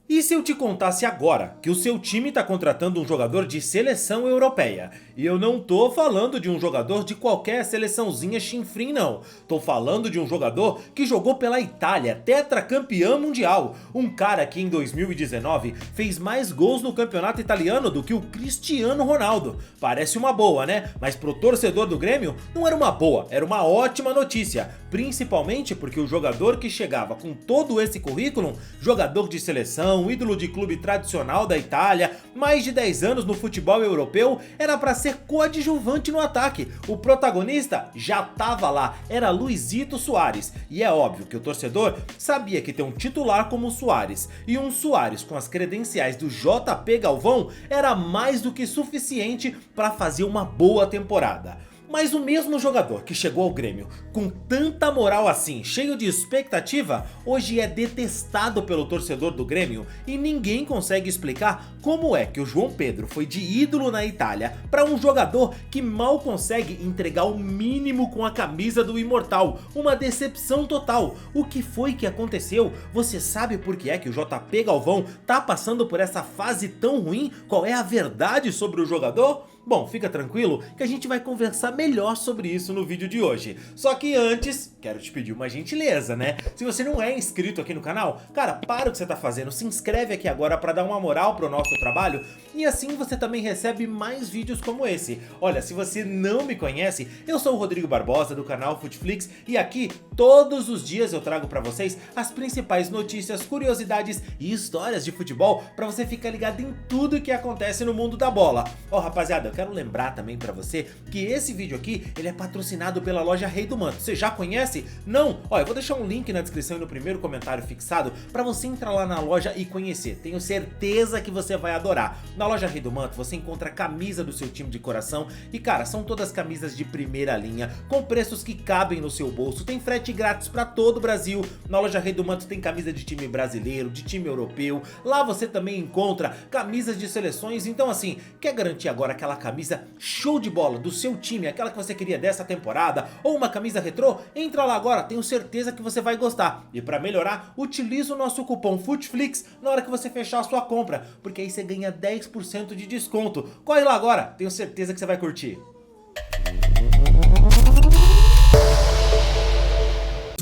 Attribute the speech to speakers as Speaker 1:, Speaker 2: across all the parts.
Speaker 1: E se eu te contasse agora que o seu time está contratando um jogador de seleção europeia? E eu não tô falando de um jogador de qualquer seleçãozinha chinfrim não. Tô falando de um jogador que jogou pela Itália, tetracampeão mundial. Um cara que em 2019 fez mais gols no campeonato italiano do que o Cristiano Ronaldo. Parece uma boa, né? Mas pro torcedor do Grêmio não era uma boa, era uma ótima notícia. Principalmente porque o jogador que chegava com todo esse currículo, jogador de seleção, ídolo de clube tradicional da Itália, mais de 10 anos no futebol europeu, era para ser coadjuvante no ataque. O protagonista já tava lá, era Luizito Soares. E é óbvio que o torcedor sabia que ter um titular como o Soares e um Soares com as credenciais do JP Galvão era mais do que suficiente para fazer uma boa temporada. Mas o mesmo jogador que chegou ao Grêmio com tanta moral assim, cheio de expectativa, hoje é detestado pelo torcedor do Grêmio e ninguém consegue explicar como é que o João Pedro foi de ídolo na Itália para um jogador que mal consegue entregar o mínimo com a camisa do Imortal. Uma decepção total. O que foi que aconteceu? Você sabe por que é que o JP Galvão tá passando por essa fase tão ruim? Qual é a verdade sobre o jogador? Bom, fica tranquilo que a gente vai conversar melhor sobre isso no vídeo de hoje. Só que antes, quero te pedir uma gentileza, né? Se você não é inscrito aqui no canal, cara, para o que você tá fazendo, se inscreve aqui agora para dar uma moral pro nosso trabalho e assim você também recebe mais vídeos como esse. Olha, se você não me conhece, eu sou o Rodrigo Barbosa do canal Futflix e aqui todos os dias eu trago para vocês as principais notícias, curiosidades e histórias de futebol para você ficar ligado em tudo que acontece no mundo da bola. Ó, rapaziada, quero lembrar também pra você que esse vídeo aqui, ele é patrocinado pela loja Rei do Manto. Você já conhece? Não? Ó, eu vou deixar um link na descrição e no primeiro comentário fixado pra você entrar lá na loja e conhecer. Tenho certeza que você vai adorar. Na loja Rei do Manto você encontra a camisa do seu time de coração e cara, são todas camisas de primeira linha, com preços que cabem no seu bolso. Tem frete grátis pra todo o Brasil. Na loja Rei do Manto tem camisa de time brasileiro, de time europeu. Lá você também encontra camisas de seleções. Então assim, quer garantir agora aquela camisa show de bola do seu time, aquela que você queria dessa temporada, ou uma camisa retrô? Entra lá agora, tenho certeza que você vai gostar. E para melhorar, utiliza o nosso cupom FUTFLIX na hora que você fechar a sua compra, porque aí você ganha 10% de desconto. Corre lá agora, tenho certeza que você vai curtir.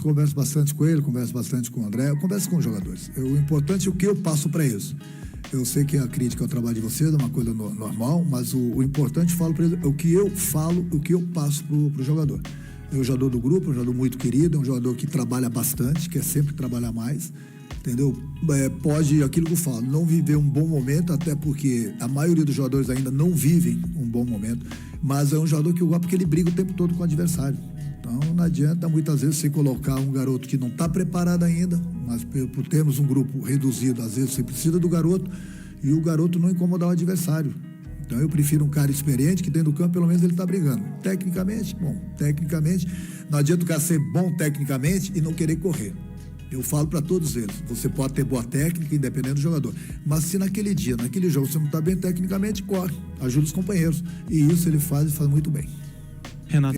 Speaker 2: Converso bastante com ele, converso bastante com o André, eu converso com os jogadores. O importante é o que eu passo para eles. Eu sei que a crítica ao trabalho de vocês é uma coisa normal, mas o importante, falo para eles, é o que eu falo, o que eu passo pro jogador. É um jogador do grupo, é um jogador muito querido, é um jogador que trabalha bastante, quer sempre trabalhar mais, entendeu? Pode, aquilo que eu falo, não viver um bom momento, até porque a maioria dos jogadores ainda não vivem um bom momento, mas é um jogador que eu gosto porque ele briga o tempo todo com o adversário. Então não adianta muitas vezes você colocar um garoto que não está preparado ainda, mas por termos um grupo reduzido, às vezes você precisa do garoto e o garoto não incomodar o adversário. Então eu prefiro um cara experiente que dentro do campo pelo menos ele está brigando. Tecnicamente, bom, tecnicamente, não adianta o cara ser bom tecnicamente e não querer correr. Eu falo para todos eles, você pode ter boa técnica independente do jogador, mas se naquele dia, naquele jogo você não está bem tecnicamente, corre, ajuda os companheiros. E isso ele faz muito bem.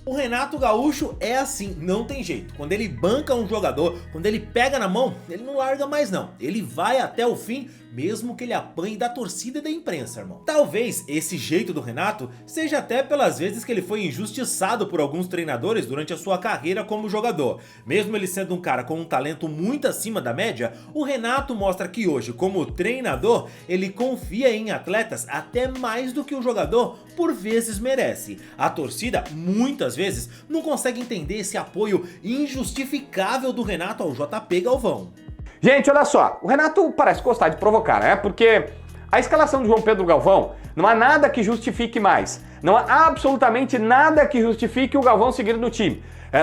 Speaker 1: O Renato Gaúcho é assim, não tem jeito. Quando ele banca um jogador, quando ele pega na mão, ele não larga mais não. Ele vai até o fim, mesmo que ele apanhe da torcida e da imprensa, irmão. Talvez esse jeito do Renato seja até pelas vezes que ele foi injustiçado por alguns treinadores durante a sua carreira como jogador. Mesmo ele sendo um cara com um talento muito acima da média, o Renato mostra que hoje, como treinador, ele confia em atletas até mais do que o jogador por vezes merece. A torcida, muitas vezes, não consegue entender esse apoio injustificável do Renato ao JP Galvão.
Speaker 3: Gente, olha só, o Renato parece gostar de provocar, né? Porque a escalação de João Pedro Galvão não há nada que justifique mais. Não há absolutamente nada que justifique o Galvão seguir no time.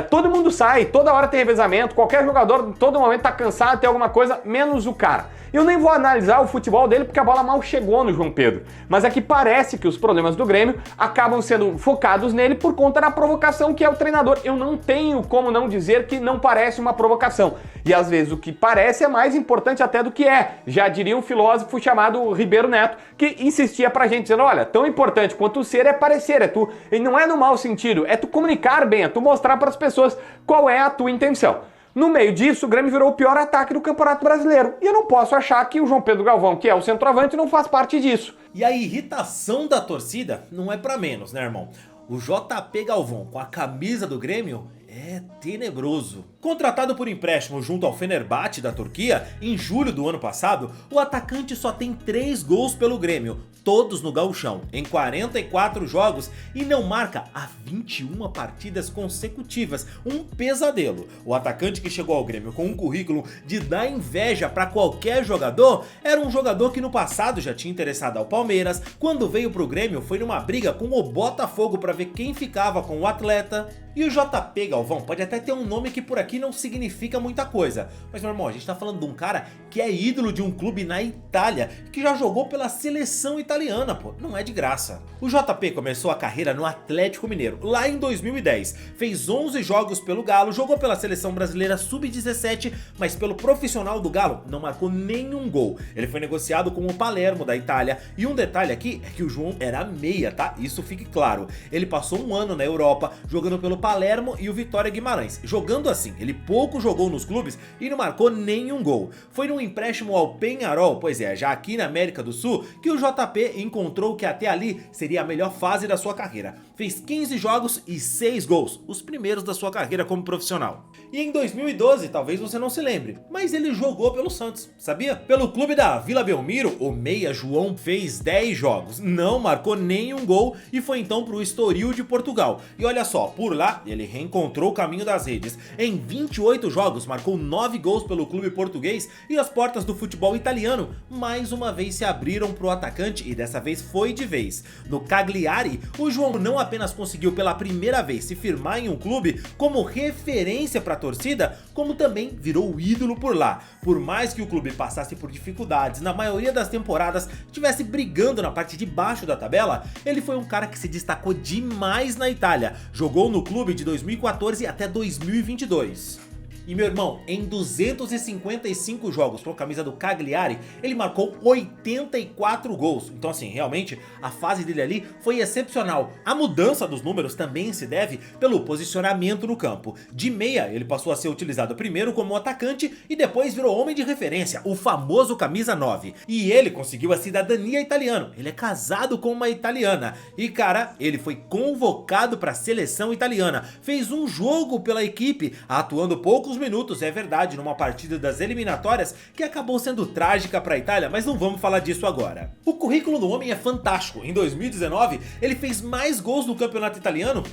Speaker 3: Todo mundo sai, toda hora tem revezamento, qualquer jogador em todo momento tá cansado, tem alguma coisa, menos o cara. Eu nem vou analisar o futebol dele porque a bola mal chegou no João Pedro, mas é que parece que os problemas do Grêmio acabam sendo focados nele por conta da provocação que é o treinador. Eu não tenho como não dizer que não parece uma provocação. E às vezes o que parece é mais importante até do que é. Já diria um filósofo chamado Ribeiro Neto, que insistia pra gente, dizendo, olha, tão importante quanto ser é parecer, é tu, e não é no mau sentido, é tu comunicar bem, é tu mostrar para as pessoas qual é a tua intenção. No meio disso, o Grêmio virou o pior ataque do Campeonato Brasileiro. E eu não posso achar que o João Pedro Galvão, que é o centroavante, não faz parte disso.
Speaker 1: E a irritação da torcida não é pra menos, né, irmão? O JP Galvão com a camisa do Grêmio é tenebroso. Contratado por empréstimo junto ao Fenerbahçe da Turquia, em julho do ano passado, o atacante só tem 3 gols pelo Grêmio, todos no gauchão, em 44 jogos, e não marca há 21 partidas consecutivas, um pesadelo. O atacante que chegou ao Grêmio com um currículo de dar inveja para qualquer jogador, era um jogador que no passado já tinha interessado ao Palmeiras, quando veio pro Grêmio foi numa briga com o Botafogo para ver quem ficava com o atleta. E o JP Galvão pode até ter um nome que por aqui não significa muita coisa, mas meu irmão, a gente tá falando de um cara que é ídolo de um clube na Itália, que já jogou pela seleção italiana, pô, não é de graça. O JP começou a carreira no Atlético Mineiro, lá em 2010, fez 11 jogos pelo Galo, jogou pela seleção brasileira sub-17, mas pelo profissional do Galo não marcou nenhum gol. Ele foi negociado com o Palermo da Itália, e um detalhe aqui é que o João era meia, tá? Isso fique claro. Ele passou um ano na Europa, jogando pelo Palermo e o Vitória Guimarães. Jogando assim, ele pouco jogou nos clubes e não marcou nenhum gol. Foi num empréstimo ao Peñarol, pois é, já aqui na América do Sul, que o JP encontrou que até ali seria a melhor fase da sua carreira. Fez 15 jogos e 6 gols, os primeiros da sua carreira como profissional. E em 2012, talvez você não se lembre, mas ele jogou pelo Santos, sabia? Pelo clube da Vila Belmiro, o meia João fez 10 jogos, não marcou nenhum gol e foi então pro Estoril de Portugal. E olha só, por lá ele reencontrou o caminho das redes. Em 28 jogos, marcou 9 gols pelo clube português e as portas do futebol italiano mais uma vez se abriram pro atacante e dessa vez foi de vez. No Cagliari, o João não apenas conseguiu pela primeira vez se firmar em um clube como referência para a torcida, como também virou o ídolo por lá. Por mais que o clube passasse por dificuldades, na maioria das temporadas estivesse brigando na parte de baixo da tabela, ele foi um cara que se destacou demais na Itália. Jogou no clube de 2014 até 2022. E meu irmão, em 255 jogos com a camisa do Cagliari, ele marcou 84 gols. Então assim, realmente, a fase dele ali foi excepcional. A mudança dos números também se deve pelo posicionamento no campo. De meia, ele passou a ser utilizado primeiro como atacante e depois virou homem de referência, o famoso camisa 9. E ele conseguiu a cidadania italiana. Ele é casado com uma italiana. E cara, ele foi convocado para a seleção italiana. Fez um jogo pela equipe, atuando poucos minutos, é verdade, numa partida das eliminatórias que acabou sendo trágica para a Itália, mas não vamos falar disso agora. O currículo do homem é fantástico. Em 2019, ele fez mais gols no campeonato italiano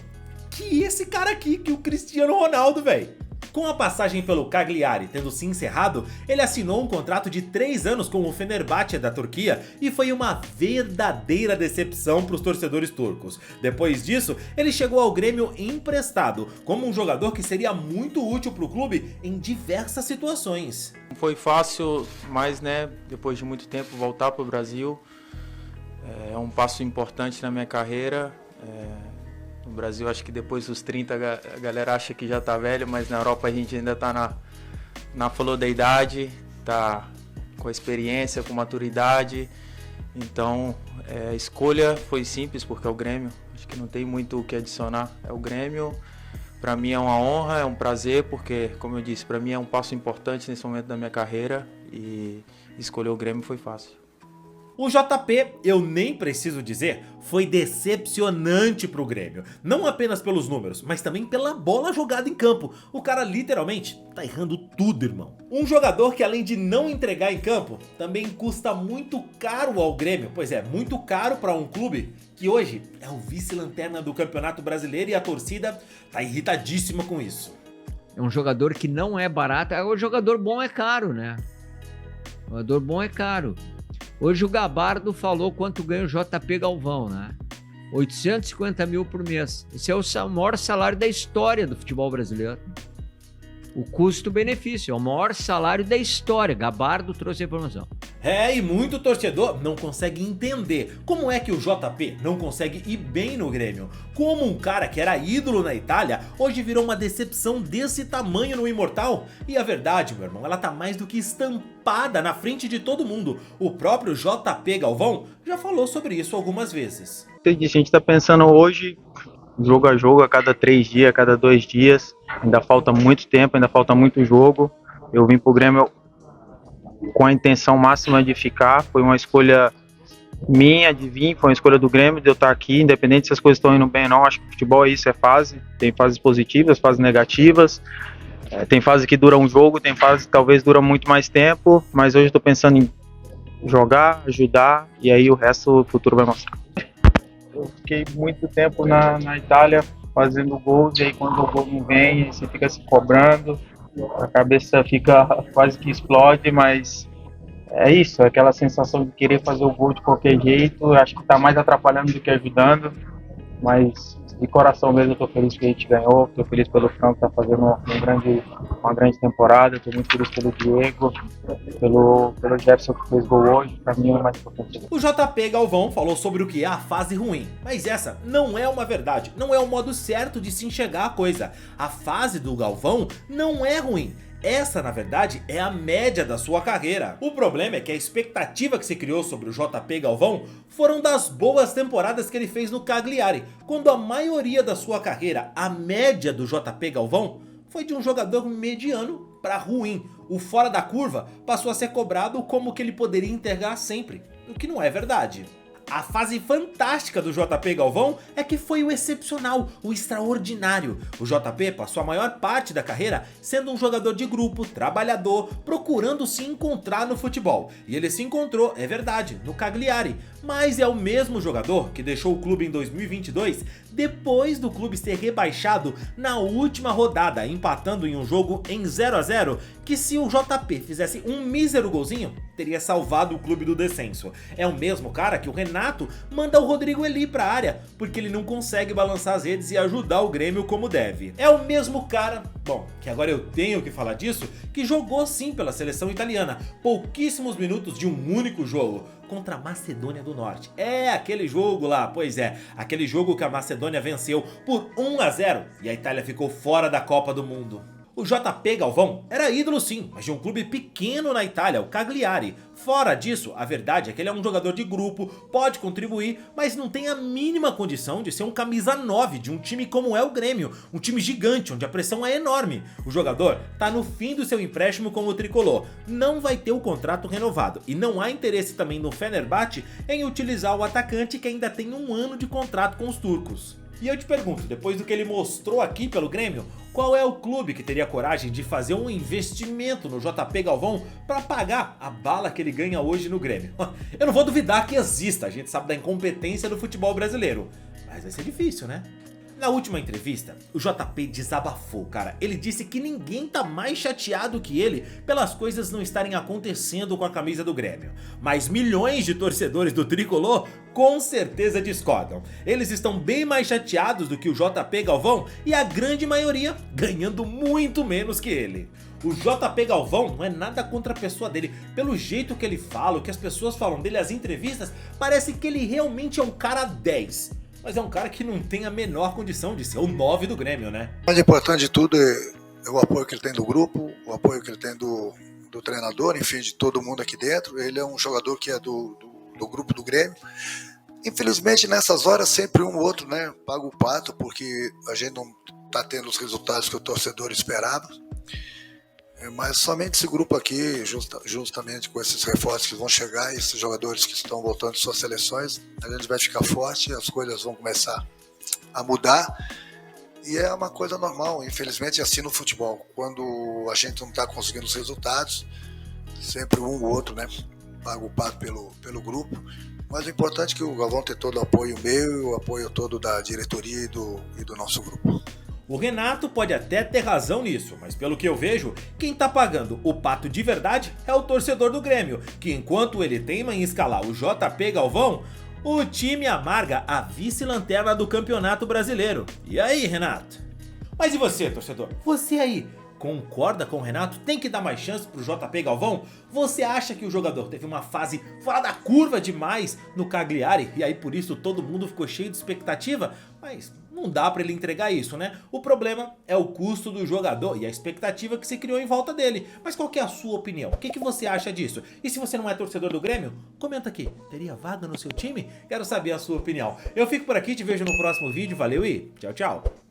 Speaker 1: que esse cara aqui, que o Cristiano Ronaldo, velho. Com a passagem pelo Cagliari tendo se encerrado, ele assinou um contrato de 3 anos com o Fenerbahçe da Turquia e foi uma verdadeira decepção para os torcedores turcos. Depois disso, ele chegou ao Grêmio emprestado, como um jogador que seria muito útil para o clube em diversas situações.
Speaker 4: Foi fácil, mas né, depois de muito tempo voltar para o Brasil, é um passo importante na minha carreira. No Brasil, acho que depois dos 30 a galera acha que já tá velho, mas na Europa a gente ainda tá na flor da idade, tá com a experiência, com maturidade. Então, a escolha foi simples, porque é o Grêmio. Acho que não tem muito o que adicionar. É o Grêmio. Para mim é uma honra, é um prazer, porque, como eu disse, para mim é um passo importante nesse momento da minha carreira e escolher o Grêmio foi fácil.
Speaker 1: O JP, eu nem preciso dizer, foi decepcionante pro Grêmio. Não apenas pelos números, mas também pela bola jogada em campo. O cara literalmente tá errando tudo, irmão. Um jogador que além de não entregar em campo, também custa muito caro ao Grêmio. Pois é, muito caro para um clube que hoje é o vice-lanterna do Campeonato Brasileiro e a torcida tá irritadíssima com isso.
Speaker 5: É um jogador que não é barato. O jogador bom é caro, né? O jogador bom é caro. Hoje o Gabardo falou quanto ganha o JP Galvão, né? 850 mil por mês. Esse é o maior salário da história do futebol brasileiro. O custo-benefício é o maior salário da história. Gabardo trouxe a informação.
Speaker 1: E muito torcedor não consegue entender como é que o JP não consegue ir bem no Grêmio. Como um cara que era ídolo na Itália, hoje virou uma decepção desse tamanho no Imortal. E a verdade, meu irmão, ela tá mais do que estampada na frente de todo mundo. O próprio JP Galvão já falou sobre isso algumas vezes.
Speaker 4: A gente tá pensando hoje jogo a jogo, a cada 3 dias, a cada 2 dias. Ainda falta muito tempo, ainda falta muito jogo. Eu vim pro Grêmio com a intenção máxima de ficar. Foi uma escolha minha de vir, foi uma escolha do Grêmio de eu estar aqui, independente se as coisas estão indo bem ou não. Acho que o futebol é isso, é fase. Tem fases positivas, fases negativas. Tem fase que dura um jogo, tem fase que talvez dura muito mais tempo, mas hoje eu estou pensando em jogar, ajudar, e aí o resto o futuro vai mostrar. Eu fiquei muito tempo na Itália fazendo gols, e aí quando o gol não vem, você fica se cobrando, a cabeça fica quase que explode, mas é isso, aquela sensação de querer fazer o gol de qualquer jeito. Acho que está mais atrapalhando do que ajudando, mas de coração mesmo eu estou feliz que a gente ganhou, estou feliz pelo Franco, está fazendo uma grande temporada, estou muito feliz pelo Diego, pelo Jefferson que fez gol hoje, para mim é o mais importante.
Speaker 1: O JP Galvão falou sobre o que é a fase ruim, mas essa não é uma verdade, não é o modo certo de se enxergar a coisa. A fase do Galvão não é ruim. Essa, na verdade, é a média da sua carreira. O problema é que a expectativa que se criou sobre o JP Galvão foram das boas temporadas que ele fez no Cagliari, quando a maioria da sua carreira, a média do JP Galvão, foi de um jogador mediano para ruim. O fora da curva passou a ser cobrado como que ele poderia entregar sempre, o que não é verdade. A fase fantástica do JP Galvão é que foi o excepcional, o extraordinário. O JP passou a maior parte da carreira sendo um jogador de grupo, trabalhador, procurando se encontrar no futebol. E ele se encontrou, é verdade, no Cagliari. Mas é o mesmo jogador que deixou o clube em 2022 depois do clube ser rebaixado na última rodada, empatando em um jogo em 0-0, que se o JP fizesse um mísero golzinho, teria salvado o clube do descenso. É o mesmo cara que o Renato manda o Rodrigo Eli pra área, porque ele não consegue balançar as redes e ajudar o Grêmio como deve. É o mesmo cara, bom, que agora eu tenho que falar disso, que jogou sim pela seleção italiana, pouquíssimos minutos de um único jogo, contra a Macedônia do Norte. É aquele jogo lá, pois é, aquele jogo que a Macedônia venceu por 1-0 e a Itália ficou fora da Copa do Mundo. O JP Galvão era ídolo sim, mas de um clube pequeno na Itália, o Cagliari. Fora disso, a verdade é que ele é um jogador de grupo, pode contribuir, mas não tem a mínima condição de ser um camisa 9 de um time como é o Grêmio, um time gigante, onde a pressão é enorme. O jogador tá no fim do seu empréstimo com o Tricolor, não vai ter o contrato renovado, e não há interesse também no Fenerbahçe em utilizar o atacante que ainda tem 1 ano de contrato com os turcos. E eu te pergunto, depois do que ele mostrou aqui pelo Grêmio, qual é o clube que teria coragem de fazer um investimento no JP Galvão para pagar a bala que ele ganha hoje no Grêmio? Eu não vou duvidar que exista, a gente sabe da incompetência do futebol brasileiro, mas vai ser difícil, né? Na última entrevista, o JP desabafou, cara. Ele disse que ninguém tá mais chateado que ele pelas coisas não estarem acontecendo com a camisa do Grêmio. Mas milhões de torcedores do Tricolor com certeza discordam. Eles estão bem mais chateados do que o JP Galvão e a grande maioria ganhando muito menos que ele. O JP Galvão não é nada contra a pessoa dele. Pelo jeito que ele fala, o que as pessoas falam dele, as entrevistas, parece que ele realmente é um cara 10. Mas é um cara que não tem a menor condição de ser o 9 do Grêmio, né?
Speaker 2: O mais importante de tudo é o apoio que ele tem do grupo, o apoio que ele tem do treinador, enfim, de todo mundo aqui dentro. Ele é um jogador que é do grupo do Grêmio. Infelizmente, nessas horas, sempre um ou outro, né, paga o pato, porque a gente não está tendo os resultados que o torcedor esperava. Mas somente esse grupo aqui, justamente com esses reforços que vão chegar, esses jogadores que estão voltando de suas seleções, a gente vai ficar forte, as coisas vão começar a mudar. E é uma coisa normal, infelizmente é assim no futebol. Quando a gente não está conseguindo os resultados, sempre um ou outro, né, paga o pato pelo grupo. Mas o importante é que o Galvão tem todo o apoio meu e o apoio todo da diretoria e do nosso grupo.
Speaker 1: O Renato pode até ter razão nisso, mas pelo que eu vejo, quem tá pagando o pato de verdade é o torcedor do Grêmio, que enquanto ele teima em escalar o JP Galvão, o time amarga a vice-lanterna do Campeonato Brasileiro. E aí, Renato? Mas e você, torcedor? Você aí, concorda com o Renato? Tem que dar mais chance pro JP Galvão? Você acha que o jogador teve uma fase fora da curva demais no Cagliari e aí por isso todo mundo ficou cheio de expectativa? Mas não não dá pra ele entregar isso, né? O problema é o custo do jogador e a expectativa que se criou em volta dele. Mas qual que é a sua opinião? O que você acha disso? E se você não é torcedor do Grêmio, comenta aqui. Teria vaga no seu time? Quero saber a sua opinião. Eu fico por aqui, te vejo no próximo vídeo. Valeu e tchau, tchau.